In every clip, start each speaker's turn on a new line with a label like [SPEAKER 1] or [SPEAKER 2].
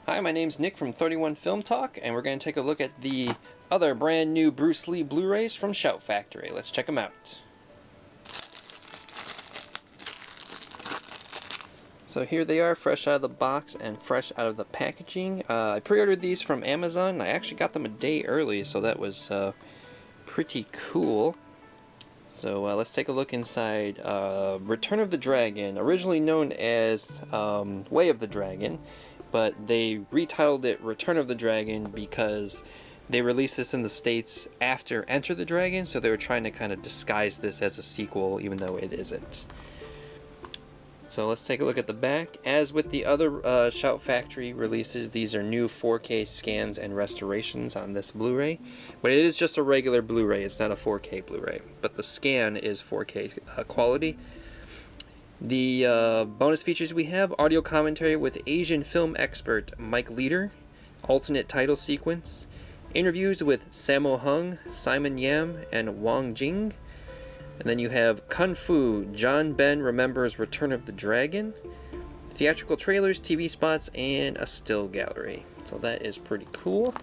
[SPEAKER 1] Hi, my name's Nick from 31 Film Talk, and we're going to take a look at the other brand new Bruce Lee Blu-rays from Shout Factory. Let's check them out. So here they are, fresh out of the box and fresh out of the packaging. I pre-ordered these from Amazon. I actually got them a day early, so that was pretty cool. So let's take a look inside. Return of the Dragon, originally known as Way of the Dragon, but they retitled it Return of the Dragon because they released this in the States after Enter the Dragon, so they were trying to kind of disguise this as a sequel, even though it isn't. So let's take a look at the back. As with the other Shout Factory releases, these are new 4K scans and restorations on this Blu-ray. But it is just a regular Blu-ray, it's not a 4K Blu-ray. But the scan is 4K quality. The bonus features we have: audio commentary with Asian film expert Mike Leader, alternate title sequence, interviews with Sammo Hung, Simon Yam, and Wang Jing. And then you have Kung Fu, John Ben Remembers Return of the Dragon, theatrical trailers, TV spots, and a still gallery. So that is pretty cool.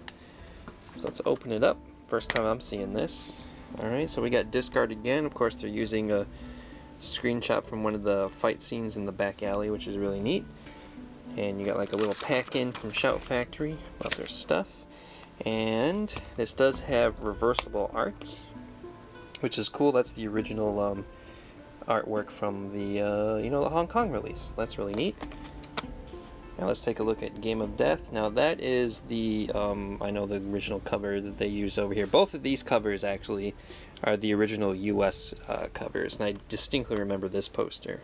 [SPEAKER 1] So let's open it up. First time I'm seeing this. Alright, so we got discard again. Of course, they're using a screenshot from one of the fight scenes in the back alley, which is really neat. And you got like a little pack-in from Shout Factory about their stuff. And this does have reversible art, which is cool. That's the original artwork from the the Hong Kong release. That's really neat. Now let's take a look at Game of Death. Now that is the I know the original cover that they use over here. Both of these covers actually are the original US covers, and I distinctly remember this poster.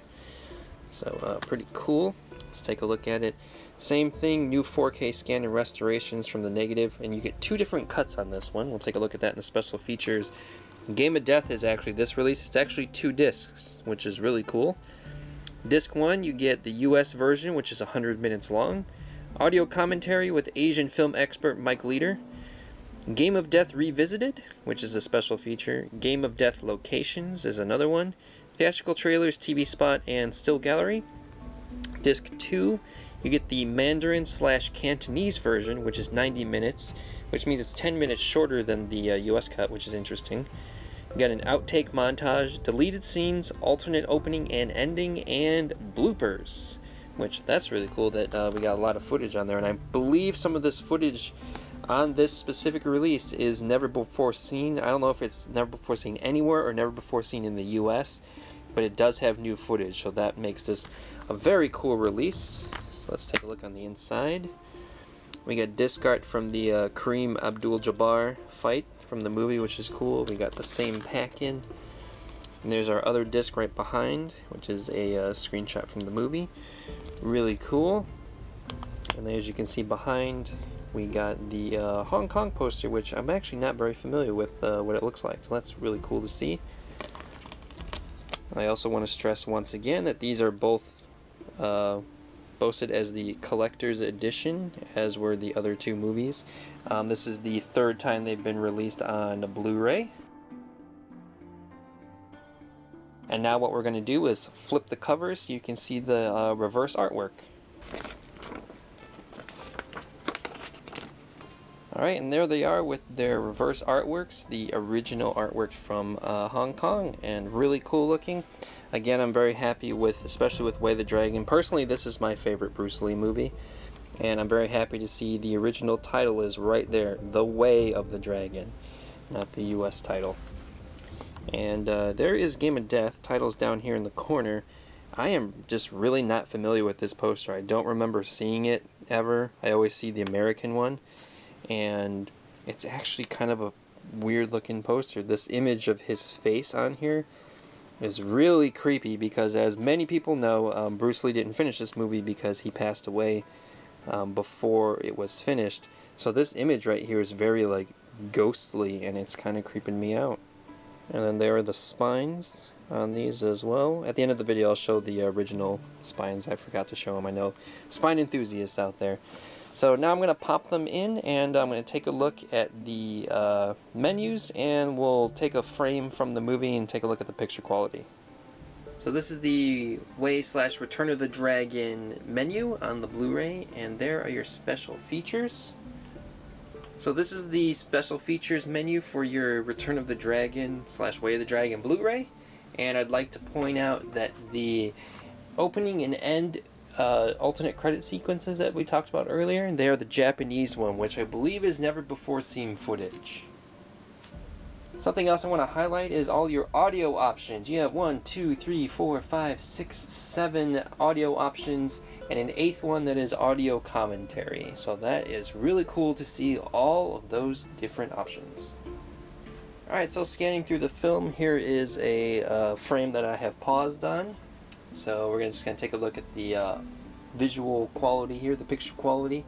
[SPEAKER 1] So pretty cool. Let's take a look at it. Same thing, new 4K scan and restorations from the negative, and you get two different cuts on this one. We'll take a look at that in the special features. Game of Death is actually this release. It's actually 2 discs, which is really cool. Disc 1, you get the US version, which is 100 minutes long. Audio commentary with Asian film expert Mike Leader. Game of Death Revisited, which is a special feature. Game of Death Locations is another one. Theatrical trailers, TV spot, and still gallery. Disc 2, you get the Mandarin/Cantonese version, which is 90 minutes, which means it's 10 minutes shorter than the US cut, which is interesting. You got an outtake montage, deleted scenes, alternate opening and ending, and bloopers, which that's really cool that we got a lot of footage on there. And I believe some of this footage on this specific release is never before seen. I don't know if it's never before seen anywhere or never before seen in the US, but it does have new footage, so that makes this a very cool release. So let's take a look on the inside. We got disc art from the Kareem Abdul-Jabbar fight from the movie, which is cool. We got the same pack-in. And there's our other disc right behind, which is a screenshot from the movie. Really cool. And then as you can see behind, we got the Hong Kong poster, which I'm actually not very familiar with what it looks like. So that's really cool to see. I also want to stress once again that these are both posted as the collector's edition, as were the other 2 movies. This is the 3rd time they've been released on Blu-ray. And now what we're going to do is flip the covers so you can see the reverse artwork. Alright, and there they are with their reverse artworks, the original artwork from Hong Kong, and really cool looking. Again, I'm very happy with, especially with Way of the Dragon. Personally, this is my favorite Bruce Lee movie, and I'm very happy to see the original title is right there, The Way of the Dragon, not the US title. And there is Game of Death, titles down here in the corner. I am just really not familiar with this poster. I don't remember seeing it ever. I always see the American one, and it's actually kind of a weird looking poster. This image of his face on here is really creepy because, as many people know, Bruce Lee didn't finish this movie because he passed away before it was finished. So this image right here is very like ghostly, and it's kind of creeping me out. And then there are the spines on these as well. At the end of the video I'll show the original spines. I forgot to show them. I know spine enthusiasts out there. So now I'm going to pop them in, and I'm going to take a look at the menus, and we'll take a frame from the movie and take a look at the picture quality. So this is the Way/Return of the Dragon menu on the Blu-ray, and there are your special features. So this is the special features menu for your Return of the Dragon/Way of the Dragon Blu-ray, and I'd like to point out that the opening and end alternate credit sequences that we talked about earlier, they are the Japanese one, which I believe is never before seen footage. Something else I want to highlight is all your audio options. You have 1, 2, 3, 4, 5, 6, 7 audio options, and an 8th one that is audio commentary. So that is really cool to see all of those different options. Alright, so scanning through the film, here is a frame that I have paused on. So we're just going to take a look at the visual quality here, the picture quality.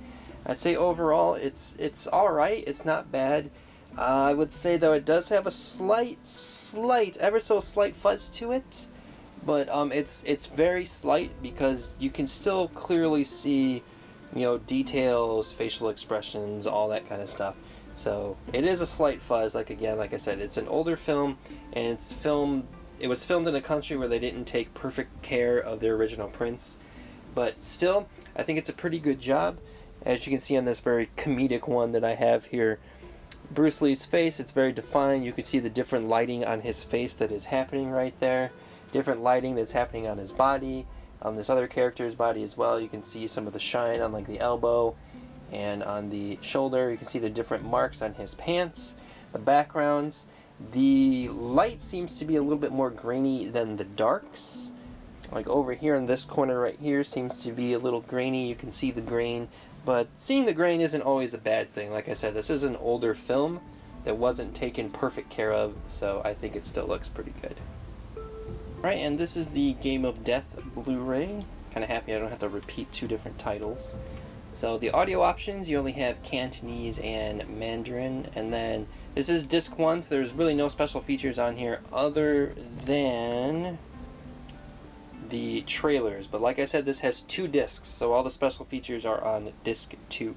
[SPEAKER 1] I'd say overall it's alright, it's not bad. I would say though it does have a slight, ever so slight fuzz to it, but it's very slight because you can still clearly see, you know, details, facial expressions, all that kind of stuff. So it is a slight fuzz. Like I said, it's an older film, and it was filmed in a country where they didn't take perfect care of their original prints, but still, I think it's a pretty good job. As you can see on this very comedic one that I have here, Bruce Lee's face, it's very defined. You can see the different lighting on his face that is happening right there. Different lighting that's happening on his body, on this other character's body as well. You can see some of the shine on like the elbow and on the shoulder. You can see the different marks on his pants, the backgrounds. The light seems to be a little bit more grainy than the darks. Like over here in this corner right here seems to be a little grainy. You can see the grain. But seeing the grain isn't always a bad thing. Like I said, this is an older film that wasn't taken perfect care of, so I think it still looks pretty good. Right, and this is the Game of Death Blu-ray. Kind of happy I don't have to repeat 2 different titles. So the audio options, you only have Cantonese and Mandarin, and then this is disc 1, so there's really no special features on here other than the trailers, but like I said, this has 2 discs, so all the special features are on disc 2.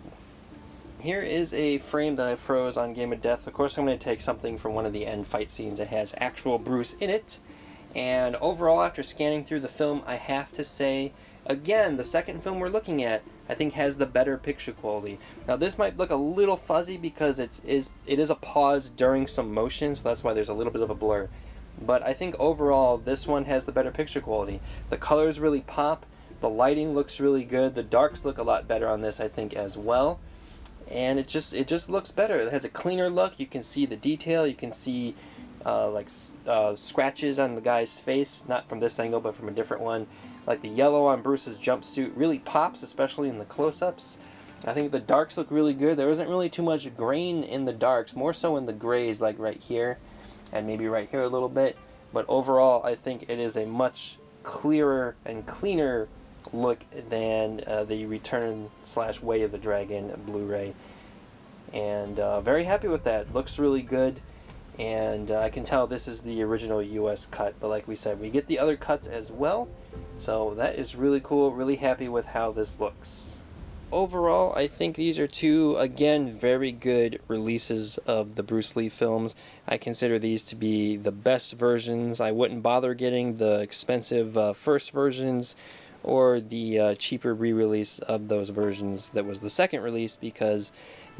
[SPEAKER 1] Here is a frame that I froze on Game of Death. Of course, I'm going to take something from one of the end fight scenes that has actual Bruce in it, and overall, after scanning through the film, I have to say, again, the second film we're looking at, I think has the better picture quality. Now this might look a little fuzzy because it is a pause during some motion, so that's why there's a little bit of a blur. But I think overall this one has the better picture quality. The colors really pop, the lighting looks really good, the darks look a lot better on this I think as well. And it just looks better. It has a cleaner look, you can see the detail, you can see scratches on the guy's face, not from this angle but from a different one. Like the yellow on Bruce's jumpsuit really pops, especially in the close-ups. I think the darks look really good. There isn't really too much grain in the darks, more so in the grays like right here. And maybe right here a little bit, but overall I think it is a much clearer and cleaner look than the Return/Way of the Dragon Blu-ray, and very happy with that. Looks really good, and I can tell this is the original US cut, but like we said, we get the other cuts as well, so that is really cool. Really happy with how this looks. Overall, I think these are 2, again, very good releases of the Bruce Lee films. I consider these to be the best versions. I wouldn't bother getting the expensive first versions or the cheaper re-release of those versions that was the second release because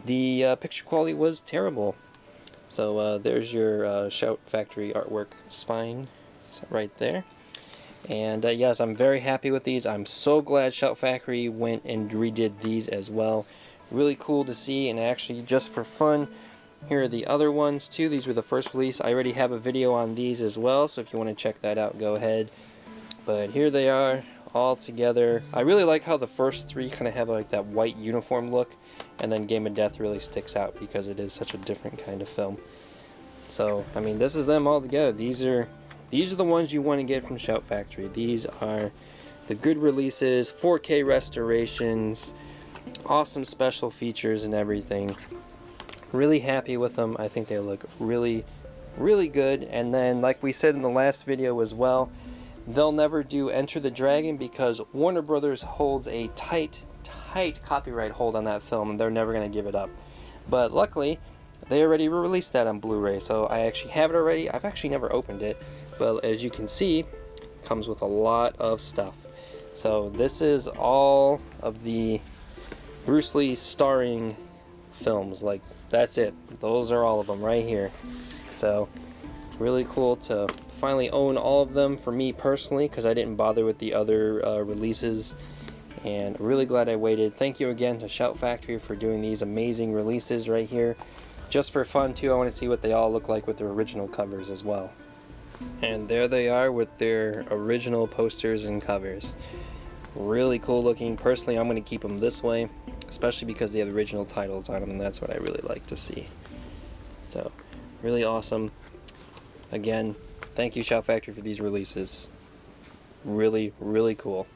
[SPEAKER 1] the picture quality was terrible. So there's your Shout Factory artwork spine right there. And yes, I'm very happy with these. I'm so glad Shout Factory went and redid these as well. Really cool to see, and actually just for fun, here are the other ones too. These were the first release. I already have a video on these as well, so if you want to check that out, go ahead. But here they are, all together. I really like how the first 3 kind of have like that white uniform look, and then Game of Death really sticks out because it is such a different kind of film. So, I mean, this is them all together. These are the ones you want to get from Shout Factory. These are the good releases, 4K restorations, awesome special features and everything. Really happy with them. I think they look really, really good. And then, like we said in the last video as well, they'll never do Enter the Dragon because Warner Brothers holds a tight copyright hold on that film, and they're never going to give it up. But luckily, they already released that on Blu-ray, so I actually have it already. I've actually never opened it. Well, as you can see, Comes with a lot of stuff. So this is all of the Bruce Lee starring films. Like, that's it. Those are all of them right here. So really cool to finally own all of them for me personally, because I didn't bother with the other releases, and really glad I waited. Thank you again to Shout Factory for doing these amazing releases right here. Just for fun too, I want to see what they all look like with their original covers as well. And there they are with their original posters and covers. Really cool looking. Personally, I'm going to keep them this way, especially because they have the original titles on them, and that's what I really like to see. So, really awesome. Again, thank you Shout Factory for these releases. Really, really cool.